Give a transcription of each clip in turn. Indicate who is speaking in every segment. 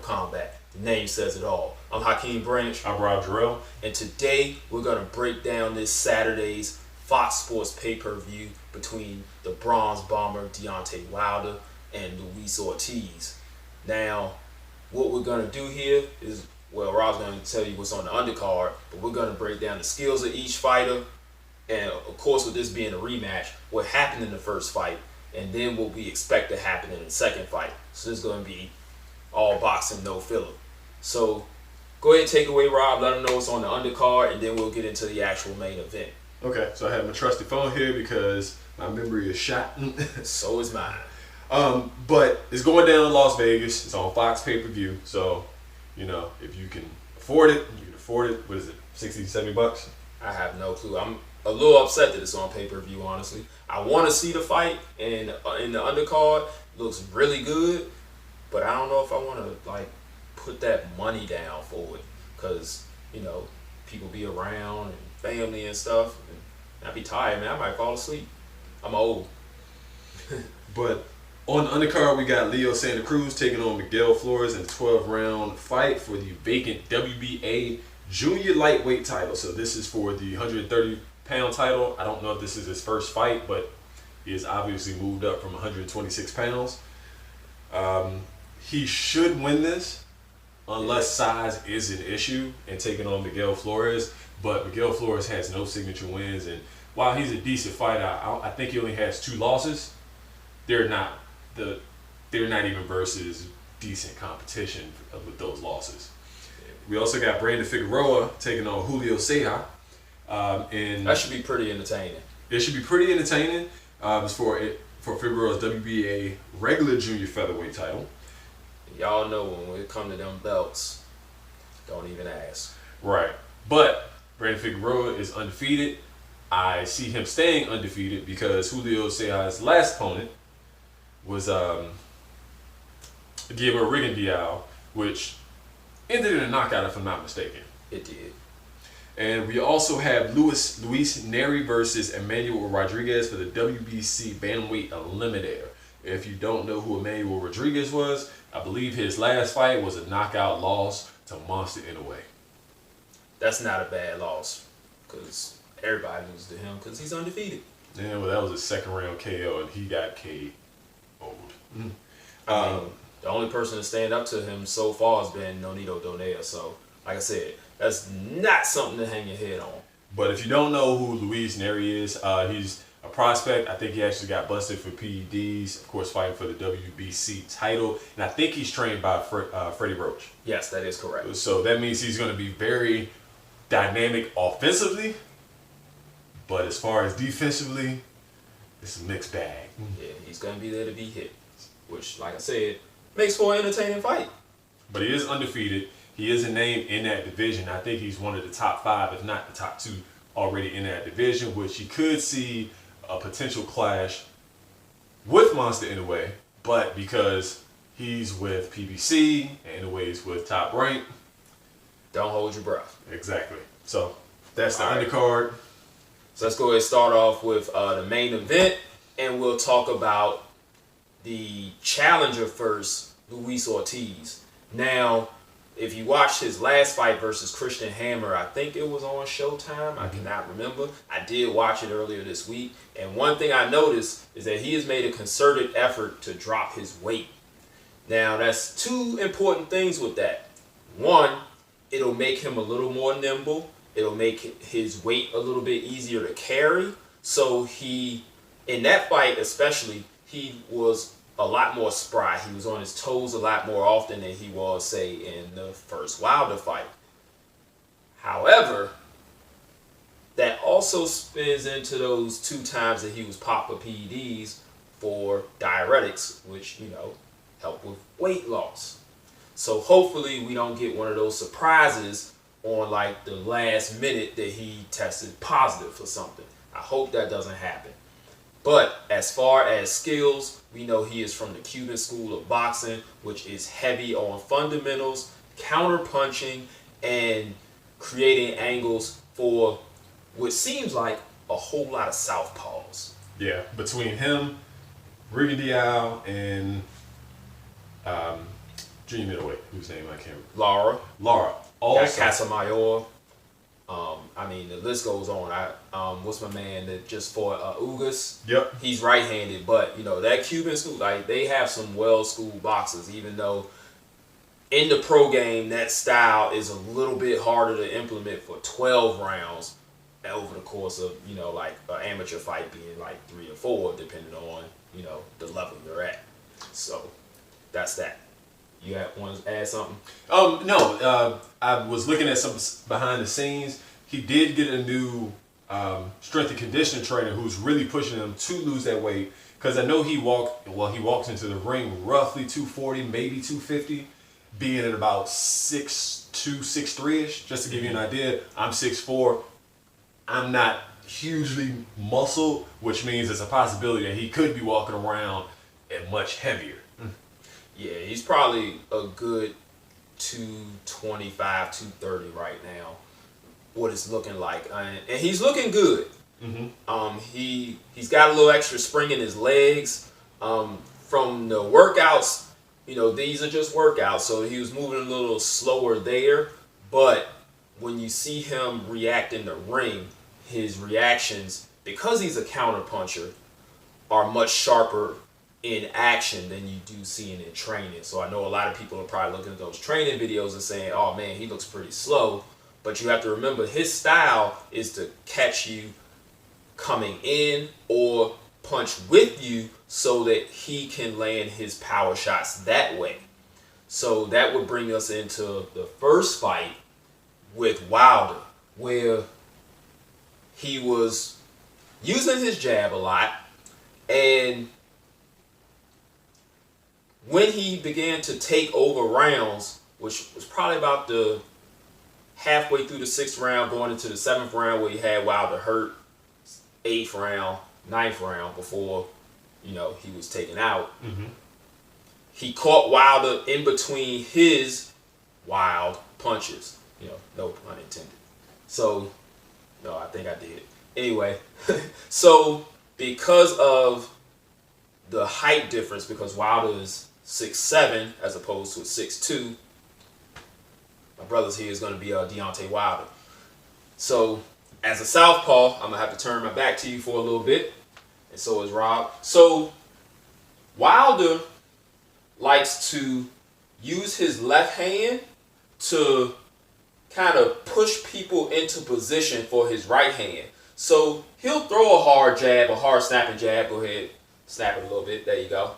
Speaker 1: combat. The name says it all. I'm Hakeem Branch.
Speaker 2: I'm Rob,
Speaker 1: and today we're going to break down this Saturday's Fox Sports pay-per-view between the Bronze Bomber Deontay Wilder and Wilder-Ortiz. Now, what we're going to do here is, well, Rob's going to tell you what's on the undercard, but we're going to break down the skills of each fighter, and of course, with this being a rematch, what happened in the first fight, and then what we expect to happen in the second fight. So this is going to be all boxing, no filler. So go ahead and take it away, Rob. Let them know what's on the undercard, and then we'll get into the actual main event.
Speaker 2: Okay, so I have my trusty phone here because my memory is shot.
Speaker 1: So is mine.
Speaker 2: But it's going down in Las Vegas. It's on Fox pay-per-view. So, you know, if you can afford it, you can afford it. What is it, 60, 70 bucks?
Speaker 1: I have no clue. I'm a little upset that it's on pay-per-view, honestly. I want to see the fight, and in the undercard, looks really good, but I don't know if I want to, like, put that money down for it, because, you know, people be around and family and stuff, and I'd be tired, man. I might fall asleep. I'm old.
Speaker 2: But on the undercard, we got Leo Santa Cruz taking on Miguel Flores in a 12-round fight for the vacant WBA junior lightweight title. So this is for the 130-pound title. I don't know if this is his first fight, but he has obviously moved up from 126 pounds. He should win this unless size is an issue in taking on Miguel Flores. But Miguel Flores has no signature wins, and while he's a decent fighter, I think he only has 2 losses. They're not even versus decent competition with those losses. We also got Brandon Figueroa taking on Julio Ceja. And
Speaker 1: that should be pretty entertaining.
Speaker 2: It should be pretty entertaining. It's for Figueroa's WBA regular junior featherweight title.
Speaker 1: Y'all know when it comes to them belts, don't even ask.
Speaker 2: Right. But Brandon Figueroa is undefeated. I see him staying undefeated because Julio Ceja's last opponent was Diego Rigondeaux, which ended in a knockout, if I'm not mistaken.
Speaker 1: It did.
Speaker 2: And we also have Luis Neri versus Emmanuel Rodriguez for the WBC Bantamweight Eliminator. If you don't know who Emmanuel Rodriguez was, I believe his last fight was a knockout loss to Monster Inoue.
Speaker 1: That's not a bad loss, because everybody loses to him because he's undefeated.
Speaker 2: Yeah, well, that was a second-round KO, and he got KO'd.
Speaker 1: I mean, the only person to stand up to him so far has been Nonito Donaire. So, like I said, that's not something to hang your head on.
Speaker 2: But if you don't know who Luis Neri is, he's a prospect. I think he actually got busted for PEDs, of course, fighting for the WBC title. And I think he's trained by Freddie Roach.
Speaker 1: Yes, that is correct.
Speaker 2: So that means he's going to be very dynamic offensively. But as far as defensively, it's a mixed bag.
Speaker 1: Yeah, he's going to be there to be hit, which, like I said, makes for an entertaining fight.
Speaker 2: But he is undefeated. He is a name in that division. I think he's one of the top 5, if not the top 2, already in that division, which you could see a potential clash with Monster Inoue. But because he's with PBC and Inoue's with Top Rank,
Speaker 1: don't hold your breath.
Speaker 2: Exactly. So that's the
Speaker 1: All right.
Speaker 2: undercard.
Speaker 1: So let's go ahead and start off with the main event, and we'll talk about the challenger first, Luis Ortiz. Now, if you watched his last fight versus Christian Hammer, I think it was on Showtime. I cannot remember. I did watch it earlier this week, and one thing I noticed is that he has made a concerted effort to drop his weight. Now, that's 2 important things with that. One, it'll make him a little more nimble. It'll make his weight a little bit easier to carry. So he, in that fight especially, he was a lot more spry. He was on his toes a lot more often than he was, say, in the first Wilder fight. However, that also spins into those 2 times that he was popped for PEDs for diuretics, which, you know, help with weight loss. So hopefully we don't get one of those surprises on like the last minute that he tested positive for something. I hope that doesn't happen. But as far as skills, we know he is from the Cuban school of boxing, which is heavy on fundamentals, counter punching, and creating angles for what seems like a whole lot of southpaws.
Speaker 2: Yeah, between him, Rigondeaux, and junior middleweight, whose name I can't
Speaker 1: Lara.
Speaker 2: Lara.
Speaker 1: Got
Speaker 2: Also,
Speaker 1: Casamayor. I mean, the list goes on. What's my man that just fought Ugas?
Speaker 2: Yep.
Speaker 1: He's right-handed, but that Cuban school, like they have some well-schooled boxers. Even though in the pro game that style is a little bit harder to implement for 12 rounds over the course of like an amateur fight being like 3 or 4, depending on the level you're at. So that's that. You want to add something?
Speaker 2: No. I was looking at some behind the scenes. He did get a new strength and conditioning trainer who's really pushing him to lose that weight. Because I know he walked into the ring roughly 240, maybe 250, being at about 6'2", 6'3"-ish. Just to give you an idea, I'm 6'4". I'm not hugely muscled, which means it's a possibility that he could be walking around and much heavier.
Speaker 1: Yeah, he's probably a good 225, 230 right now. What it's looking like, and he's looking good.
Speaker 2: Mm-hmm.
Speaker 1: He's got a little extra spring in his legs. From the workouts, these are just workouts, so he was moving a little slower there. But when you see him react in the ring, his reactions, because he's a counterpuncher, are much sharper in action than you do seeing in training. So I know a lot of people are probably looking at those training videos and saying, oh man, he looks pretty slow. But you have to remember his style is to catch you coming in or punch with you so that he can land his power shots that way. So that would bring us into the first fight with Wilder, where he was using his jab a lot, and when he began to take over rounds, which was probably about the halfway through the 6th round, going into the 7th round, where he had Wilder hurt, 8th round, 9th round, before he was taken out.
Speaker 2: Mm-hmm.
Speaker 1: He caught Wilder in between his wild punches. No pun intended. So, no, I think I did. Anyway, so because of the height difference, because Wilder is 6'7" as opposed to a 6'2", my brother's here is going to be Deontay Wilder. So, as a southpaw, I'm going to have to turn my back to you for a little bit, and so is Rob. So, Wilder likes to use his left hand to kind of push people into position for his right hand. So, he'll throw a hard jab, a hard snapping jab. Go ahead, snap it a little bit. There you go.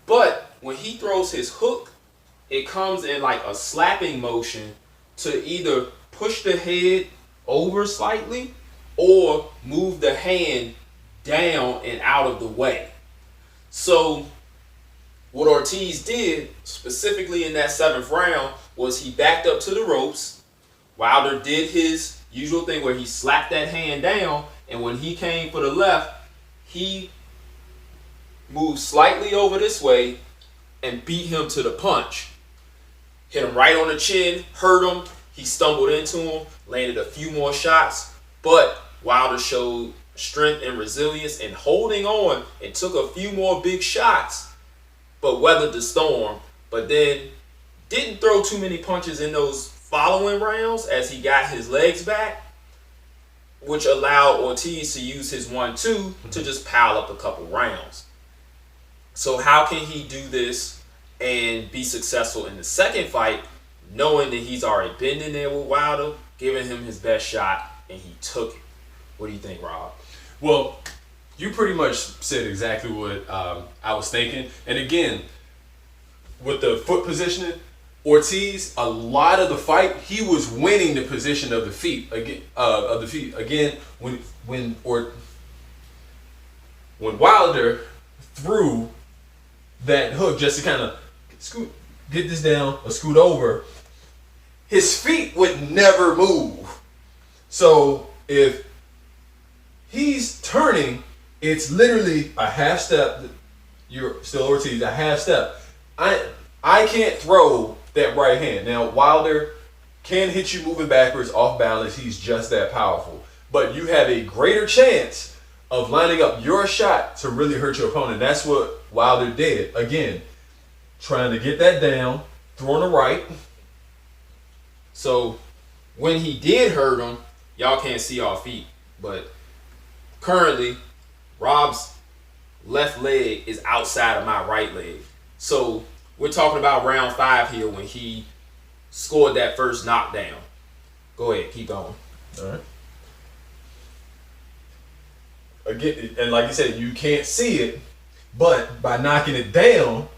Speaker 1: But when he throws his hook, it comes in like a slapping motion to either push the head over slightly or move the hand down and out of the way. So what Ortiz did specifically in that 7th round was he backed up to the ropes. Wilder did his usual thing where he slapped that hand down, and when he came for the left, he moved slightly over this way and beat him to the punch. Hit him right on the chin, hurt him. He stumbled into him, landed a few more shots, but Wilder showed strength and resilience in holding on and took a few more big shots, but weathered the storm. But then didn't throw too many punches in those following rounds as he got his legs back, which allowed Ortiz to use his 1-2 to just pile up a couple rounds. So how can he do this and be successful in the second fight, knowing that he's already been in there with Wilder, giving him his best shot, and he took it? What do you think, Rob?
Speaker 2: Well, you pretty much said exactly what I was thinking. And again, with the foot positioning, Ortiz, a lot of the fight, he was winning the position of the feet. Again, when Wilder threw that hook just to kind of get this down or scoot over, his feet would never move. So if he's turning, it's literally a half step. You're still Ortiz, a half step. I can't throw that right hand. Now, Wilder can hit you moving backwards off balance. He's just that powerful. But you have a greater chance of lining up your shot to really hurt your opponent. That's what Wilder did. Again, trying to get that down, throwing the right.
Speaker 1: So when he did hurt him, y'all can't see our feet, but currently Rob's left leg is outside of my right leg. So we're talking about round 5 here when he scored that first knockdown. Go ahead, keep going.
Speaker 2: All right. Again, and like you said, you can't see it, but by knocking it down,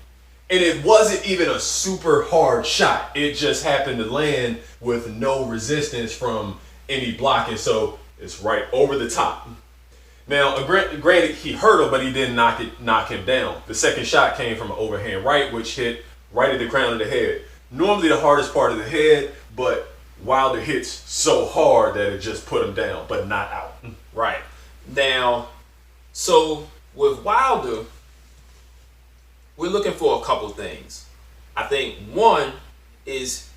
Speaker 2: and it wasn't even a super hard shot. It just happened to land with no resistance from any blocking, so it's right over the top. Now, granted, he hurt him, but he didn't knock him down. The second shot came from an overhand right, which hit right at the crown of the head. Normally the hardest part of the head, but Wilder hits so hard that it just put him down, but not out.
Speaker 1: Right. Now, so with Wilder, we're looking for a couple things. I think one is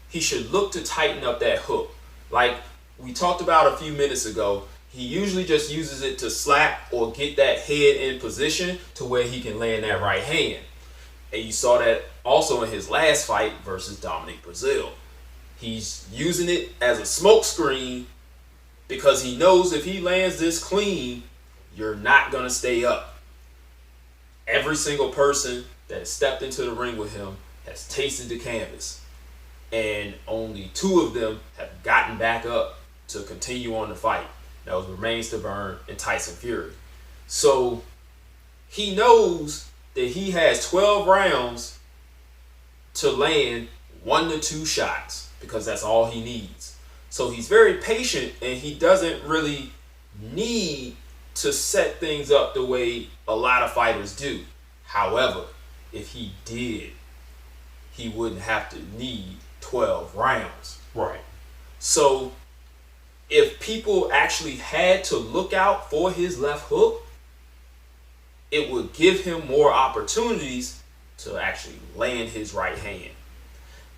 Speaker 1: he should look to tighten up that hook. Like we talked about a few minutes ago, he usually just uses it to slap or get that head in position to where he can land that right hand. And you saw that also in his last fight versus Dominic Brazil. He's using it as a smoke screen because he knows if he lands this clean, you're not going to stay up. Every single person that has stepped into the ring with him has tasted the canvas. And only 2 of them have gotten back up to continue on the fight. That was Remains to Burn and Tyson Fury. So he knows that he has 12 rounds to land 1 to 2 shots because that's all he needs. So he's very patient and he doesn't really need to set things up the way a lot of fighters do. However, if he did, he wouldn't have to need 12 rounds.
Speaker 2: Right.
Speaker 1: So if people actually had to look out for his left hook, it would give him more opportunities to actually land his right hand.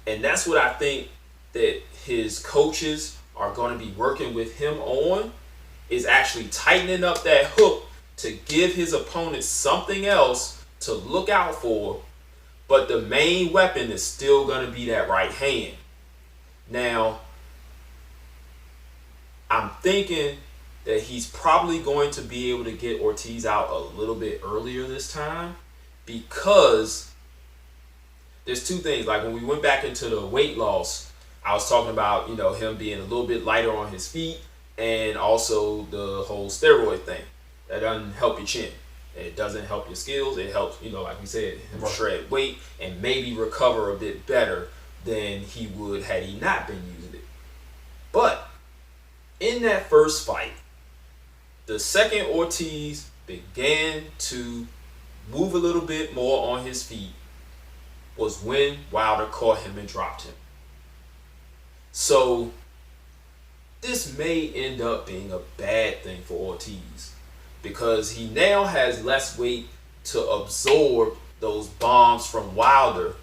Speaker 1: And that's what I think that his coaches are going to be working with him on, is actually tightening up that hook to give his opponent something else to look out for, but the main weapon is still going to be that right hand. Now, I'm thinking that he's probably going to be able to get Ortiz out a little bit earlier this time because there's 2 things. Like when we went back into the weight loss, I was talking about, him being a little bit lighter on his feet and also the whole steroid thing. That doesn't help your chin. It doesn't help your skills. It helps, like we said, him shred weight and maybe recover a bit better than he would had he not been using it. But in that first fight, the second Ortiz began to move a little bit more on his feet was when Wilder caught him and dropped him. So this may end up being a bad thing for Ortiz because he now has less weight to absorb those bombs from Wilder,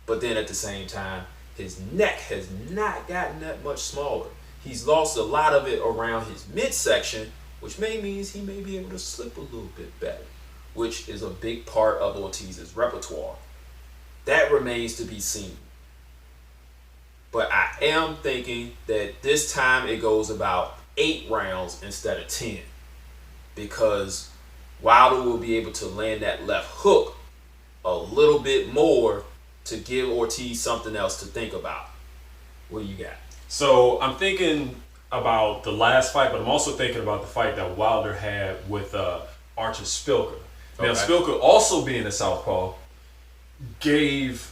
Speaker 1: but then at the same time, his neck has not gotten that much smaller. He's lost a lot of it around his midsection, which means he may be able to slip a little bit better, which is a big part of Ortiz's repertoire. That remains to be seen. But I am thinking that this time it goes about 8 rounds instead of 10 because Wilder will be able to land that left hook a little bit more to give Ortiz something else to think about. What do you got?
Speaker 2: So I'm thinking about the last fight, but I'm also thinking about the fight that Wilder had with Artur Spilka. Now, Spilka, also being a southpaw, gave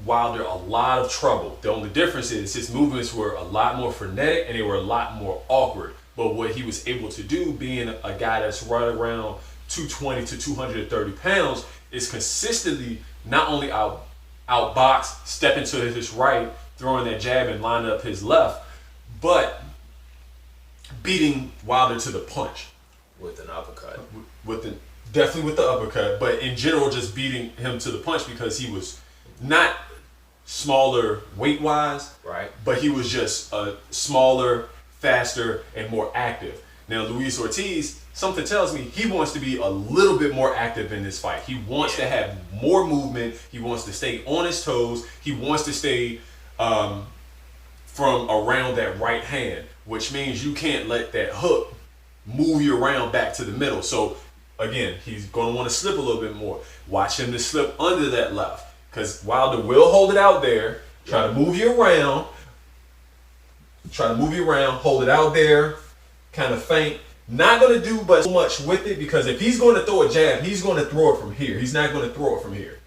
Speaker 2: Wilder a lot of trouble. The only difference is his movements were a lot more frenetic and they were a lot more awkward. But what he was able to do, being a guy that's right around 220 to 230 pounds, is consistently not only outbox, step into his right, throwing that jab and line up his left, but beating Wilder to the punch.
Speaker 1: With an uppercut.
Speaker 2: Definitely with the uppercut, but in general just beating him to the punch because he was not smaller weight-wise,
Speaker 1: right?
Speaker 2: But he was just smaller, faster, and more active. Now, Luis Ortiz something tells me he wants to be a little bit more active in this fight. He wants to have more movement. He wants to stay on his toes. He wants to stay from around that right hand, which means you can't let that hook move you around back to the middle. So again, he's going to want to slip a little bit more. Watch him to slip under that left, because Wilder will hold it out there, try to move you around, hold it out there, kind of feint. Not going to do but so much with it, because if he's going to throw a jab, he's going to throw it from here. He's not going to throw it from here.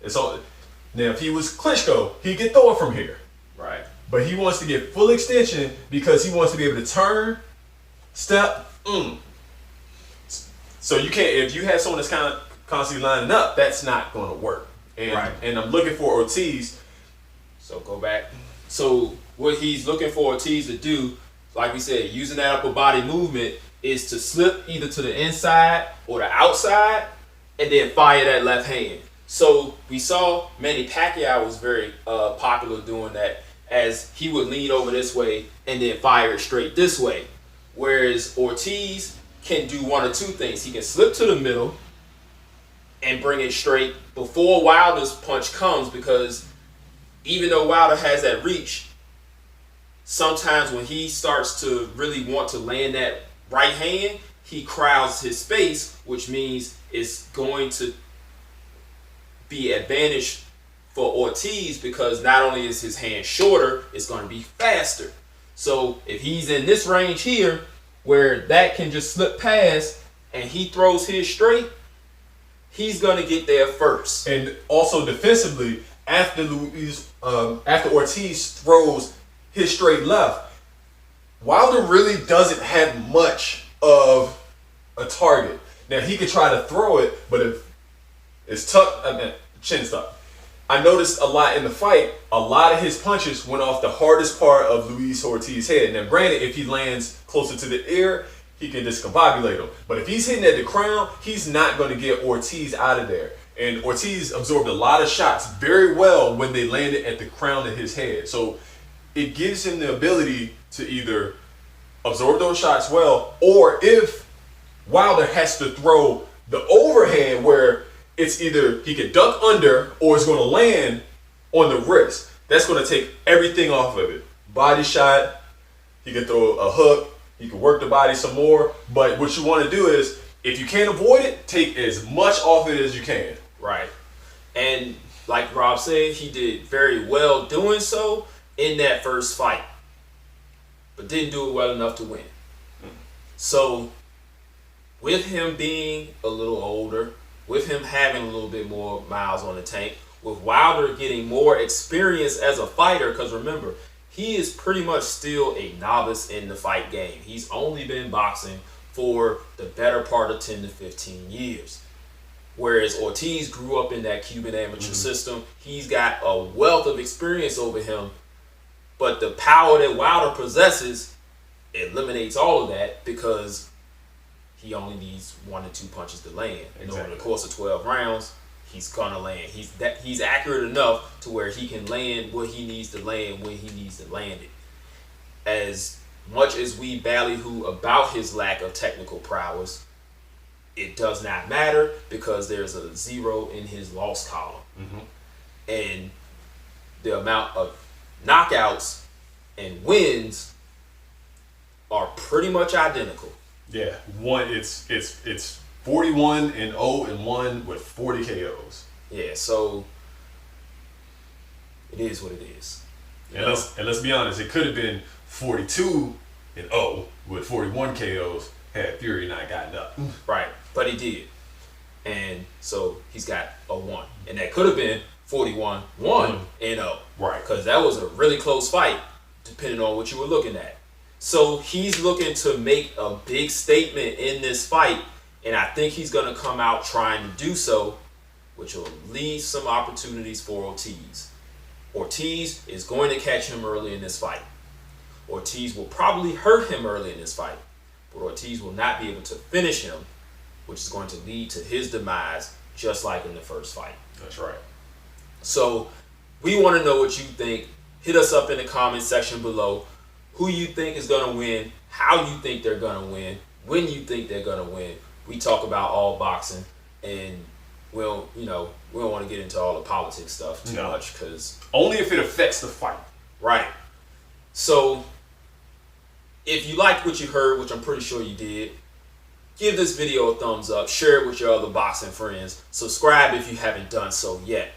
Speaker 2: And so now if he was Klitschko, he could throw it from here.
Speaker 1: Right.
Speaker 2: But he wants to get full extension because he wants to be able to turn, step, So you can't, if you have someone that's kind of constantly lining up, that's not going to work. And I'm looking for Ortiz.
Speaker 1: So go back. So what he's looking for Ortiz to do, like we said, using that upper body movement, is to slip either to the inside or the outside and then fire that left hand. So we saw Manny Pacquiao was very popular doing that, as he would lean over this way and then fire it straight this way. Whereas Ortiz can do one or two things. He can slip to the middle and bring it straight before Wilder's punch comes, because even though Wilder has that reach, sometimes when he starts to really want to land that right hand, he crowds his space, which means it's going to be advantage for Ortiz, because not only is his hand shorter, it's going to be faster. So if he's in this range here, where that can just slip past and he throws his straight, he's going to get there first.
Speaker 2: And also defensively, after Ortiz throws his straight left, Wilder really doesn't have much of a target. Now he could try to throw it, but if it's tucked, chin tucked. I noticed a lot in the fight, a lot of his punches went off the hardest part of Luis Ortiz's head. Now granted, if he lands closer to the ear, he can discombobulate him. But if he's hitting at the crown, he's not going to get Ortiz out of there. And Ortiz absorbed a lot of shots very well when they landed at the crown of his head. So it gives him the ability to either absorb those shots well, or if Wilder has to throw the overhand where it's either he can duck under or it's going to land on the wrist, that's going to take everything off of it. Body shot, he can throw a hook, he can work the body some more. But what you want to do is, if you can't avoid it, take as much off it as you can.
Speaker 1: Right. And like Rob said, he did very well doing so in that first fight, but didn't do it well enough to win. So with him being a little older, with him having a little bit more miles on the tank, with Wilder getting more experience as a fighter, because remember, he is pretty much still a novice in the fight game. He's only been boxing for the better part of 10 to 15 years. Whereas Ortiz grew up in that Cuban amateur system. He's got a wealth of experience over him, but the power that Wilder possesses eliminates all of that, because he only needs 1 to 2 punches to land. And over the course of 12 rounds, he's gonna land. He's accurate enough to where he can land what he needs to land when he needs to land it. As much as we ballyhoo about his lack of technical prowess, it does not matter, because there's a 0 in his loss column. And the amount of knockouts and wins are pretty much identical.
Speaker 2: Yeah, it's 41-0-1 with 40 KOs.
Speaker 1: Yeah, so it is what it is.
Speaker 2: And let's be honest, it could have been 42-0 with 41 KOs had Fury not gotten up.
Speaker 1: Right, but he did. And so he's got a 1. And that could have been 41-1-0.
Speaker 2: Right.
Speaker 1: Because that was a really close fight, depending on what you were looking at. So he's looking to make a big statement in this fight, and I think he's going to come out trying to do so, which will leave some opportunities for Ortiz. Ortiz is going to catch him early in this fight. Ortiz will probably hurt him early in this fight, but Ortiz will not be able to finish him, which is going to lead to his demise, just like in the first fight.
Speaker 2: That's right.
Speaker 1: So we want to know what you think. Hit us up in the comment section below. Who you think is going to win, how you think they're going to win, when you think they're gonna win. We talk about all boxing, and we don't want to get into all the politics stuff too much, because
Speaker 2: only if it affects the fight.
Speaker 1: Right. So, if you liked what you heard, which I'm pretty sure you did, give this video a thumbs up, share it with your other boxing friends, subscribe if you haven't done so yet.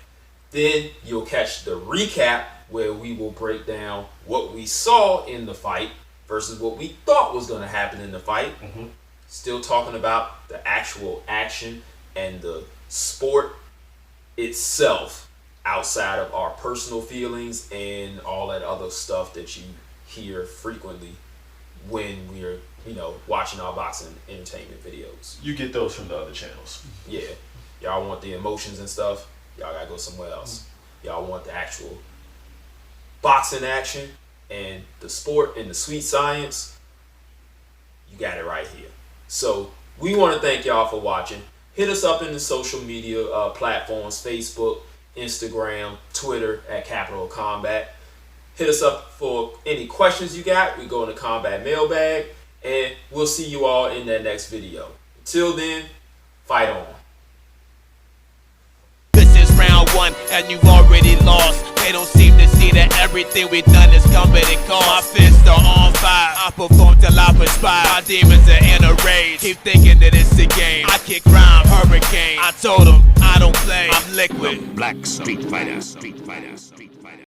Speaker 1: Then you'll catch the recap where we will break down what we saw in the fight versus what we thought was going to happen in the fight.
Speaker 2: Mm-hmm.
Speaker 1: Still talking about the actual action and the sport itself outside of our personal feelings and all that other stuff that you hear frequently when we're watching our boxing entertainment videos.
Speaker 2: You get those from the other channels.
Speaker 1: Yeah. Y'all want the emotions and stuff? Y'all gotta go somewhere else. Y'all want the actual boxing action and the sport and the sweet science? You got it right here. So we want to thank y'all for watching. Hit us up in the social media platforms, Facebook, Instagram, Twitter at Capital Combat. Hit us up for any questions you got. We go in the combat mailbag, and we'll see you all in that next video. Until then, fight on.
Speaker 3: This is round one, and you've already lost. They don't seem to see that everything we've done is coming and cost. My fists are on fire. I perform till I perspire. My demons are in a rage. Keep thinking that it's a game. I kick rhyme, hurricane. I told them I don't play. I'm liquid.
Speaker 4: Black Street Fighter.